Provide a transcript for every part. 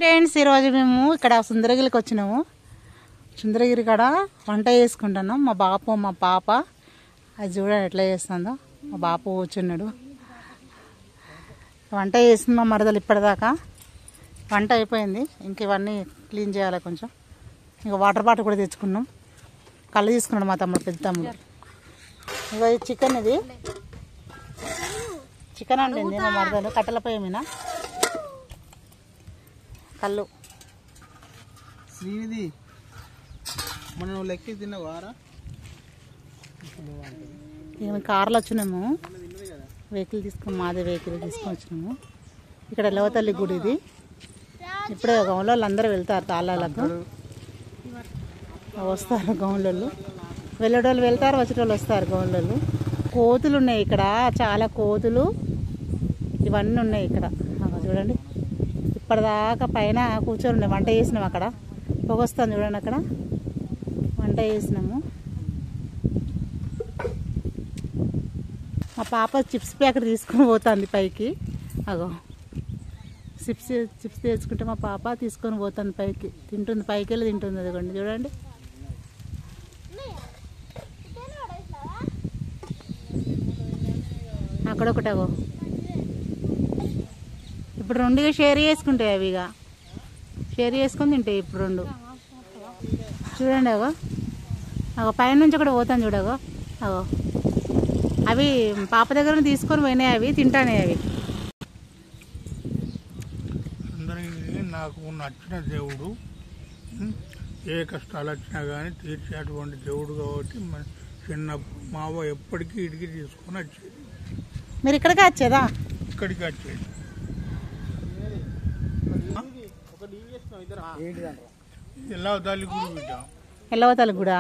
Friends ఈరోజు మేము ఇక్కడ సుందరగిరికి వచ్చినాము. సుందరగిరి కాడ వంట చేసుకుంటున్నాం. మా బాపు మా పాప అది చూడండి ఎట్లా చేస్తుందో. మా బాపు కూర్చున్నాడు. వంట చేసింది మా మరదలు ఇప్పటిదాకా. వంట అయిపోయింది. ఇంక ఇవన్నీ క్లీన్ చేయాలి కొంచెం. ఇంకా వాటర్ బాటిల్ కూడా తెచ్చుకున్నాం. కళ్ళు తీసుకున్నాడు మా తమ్ముడు, పెద్ద తమ్ముడు. ఇక చికెన్, ఇది చికెన్ వండింది మా మరదలు కట్టెల పొయ్యి మీద. కళ్ళు శ్రీనిధి మనం లెక్కి తిన్నవారా? మేము కార్లో వచ్చినాము. వెహికల్ తీసుకుని మాదే వెహికల్ తీసుకొని వచ్చినాము. ఇక్కడ ఎల్లవతల్లి గుడి ఇది. ఇప్పుడే గౌన్లో వాళ్ళందరూ వెళ్తారు తాళాలకు. వస్తారు గౌన్లలో, వెళ్ళేటోళ్ళు వెళ్తారు, వచ్చేటోళ్ళు వస్తారు గౌన్లలో. కోతులు ఉన్నాయి ఇక్కడ, చాలా కోతులు ఇవన్నీ ఉన్నాయి ఇక్కడ. చూడండి ఇప్పటిదాకా పైన కూర్చొని ఉన్నాయి. వంట చేసినాము అక్కడ, పొగొస్తాను చూడండి. అక్కడ వంట చేసినాము. మా పాప చిప్స్ ప్యాకెట్ తీసుకొని పోతుంది పైకి. అగో చిప్స్ తెచ్చుకుంటే మా పాప తీసుకొని పోతుంది పైకి. తింటుంది, పైకి వెళ్ళి తింటుంది. అదిగోండి చూడండి. అక్కడొకటి అగో. ఇప్పుడు రెండుగా షేర్ చేసుకుంటాయి అవి. ఇక షేర్ చేసుకొని తింటాయి ఇప్పుడు రెండు. చూడండి అగో, అగో పైనుంచి కూడా పోతాను చూడగో. అగో అవి పాప దగ్గర తీసుకొని పోయినాయి, అవి తింటానే. అవి నాకు నచ్చిన దేవుడు, ఏ కష్టాలు వచ్చినా కానీ తీర్చేటువంటి దేవుడు కాబట్టి చిన్నప్పుడు మావ ఎప్పటికీ ఇడికి తీసుకొని వచ్చేది. మీరు ఇక్కడికి వచ్చేదా? ఇక్కడికి వచ్చేది. ఎల్లవతల్లి గుడి బిడ్డ. ఎల్లవతల్లి గుడా?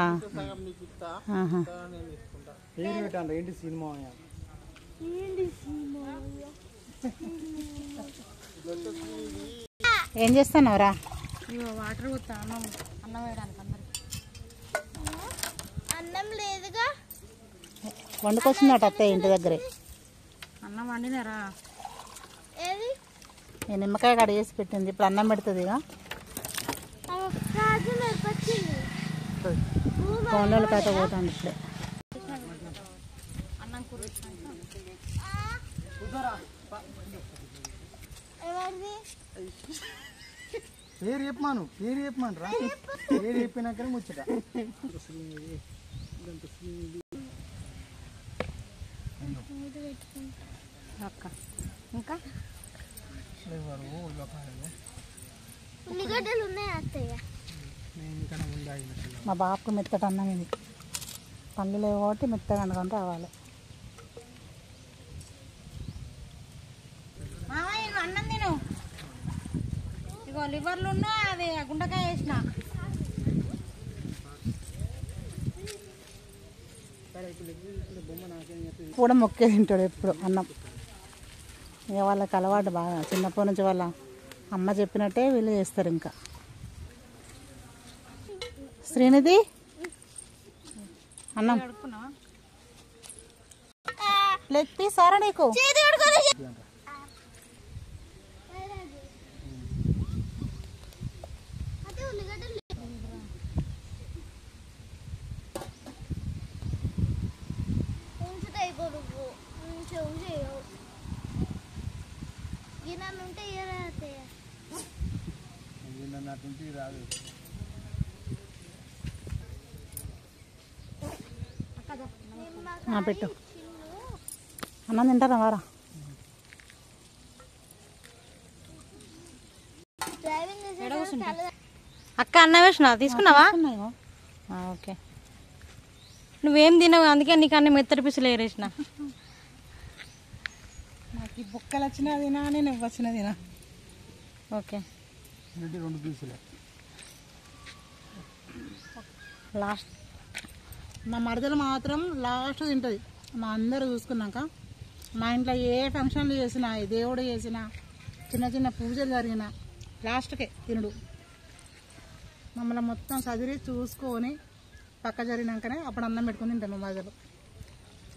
ఏంటి సినిమా? ఏం చేస్తున్నావురా? వాటర్ పోతా అన్నం వేయడానికి. అన్నం లేదుగా, వండుకొచ్చిందట అత్తయ్య ఇంటి దగ్గరే. అన్నం వండినారా? ఏది? నేను నిమ్మకాయ కడిగేసి పెట్టింది. ఇప్పుడు అన్నం పెడుతుంది. ఇక ఫోన్లో కథ పోతాను ఇప్పుడే. అన్నం కూర పేరు చెప్పమాను, పేరు చెప్పమాను రా. పేరు చెప్పినాకనే ముచ్చట. ఇంకా ఉల్లిగడ్డలు ఉన్నాయి అత్తయ్య. మా బాబుకు మెత్తటి అన్నం ఇది. పళ్ళు లేవు కాబట్టి మెత్తగా అనుకొని రావాలి. అన్నం తిను. ఇగో లివర్లు ఉన్నా అది గుండకాయ వేసిన. కూడా మొక్కే తింటాడు ఎప్పుడు అన్నం. ఇక వాళ్ళకి అలవాటు బాగా. చిన్నప్పటి నుంచి వాళ్ళ అమ్మ చెప్పినట్టే వీళ్ళు చేస్తారు. ఇంకా శ్రీనిధి అన్నం లెగ్ పీస్ సారా నీకు? పెట్టు. అన్నం తింటారా వారా? అక్క అన్నం వేసిన తీసుకున్నావా? ఓకే. నువ్వేం తినవు, అందుకే నీకు అన్ని మెత్తడి పిసులు ఏరేసిన. నాకు ఈ బుక్కలు వచ్చినా తినా, నేను వచ్చినా తినా. ఓకే. 2 పీసులే లాస్ట్. మా మరదలు మాత్రం లాస్ట్ తింటుంది. మా అందరూ చూసుకున్నాక మా ఇంట్లో ఏ ఫంక్షన్లు చేసినా, ఏ దేవుడు చేసినా, చిన్న చిన్న పూజలు జరిగినా లాస్ట్కే తినడు. మమ్మల్ని మొత్తం చదివి చూసుకొని పక్క జరిగినాకనే అప్పుడు అన్నం పెట్టుకుని తింటాం మా మరదలు.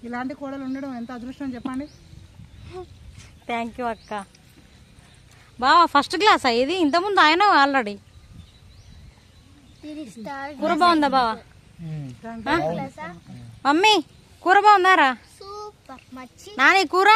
ఇలాంటి కోడలు ఉండడం ఎంత అదృష్టం చెప్పండి. థ్యాంక్ యూ అక్క. బావా ఫస్ట్ క్లాసా ఇది? ఇంతకుముందు ఆయన ఆల్రెడీ. కూర బాగుందా బావా? మమ్మీ కూర బాగుందారా? నాని కూర